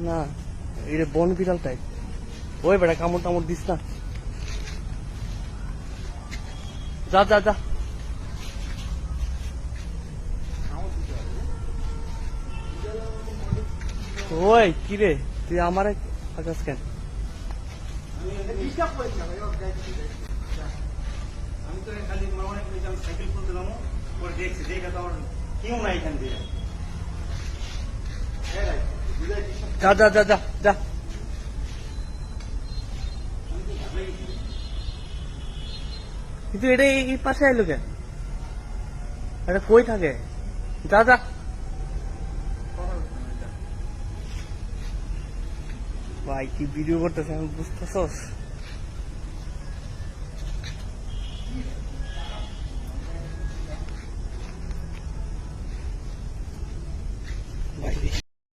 না এটা বন বিড়াল টাইপ। ওই বেটা কামড় টামড় দিস না। যা যা যা। ওই কিরে তুই আমার আকাশ কেন? আমি তো খালি সাইকেল খুলতে নামো পরে দেখছি দেখে তো আমার কেউ নাই এখান দিয়ে। যা যা যা যা যা। কিন্তু এটা এই পাশে আইলো কেন? এটা কই থাকে? যা যা। ভাই কি ভিডিও করতেছে আমি বুঝতেছস?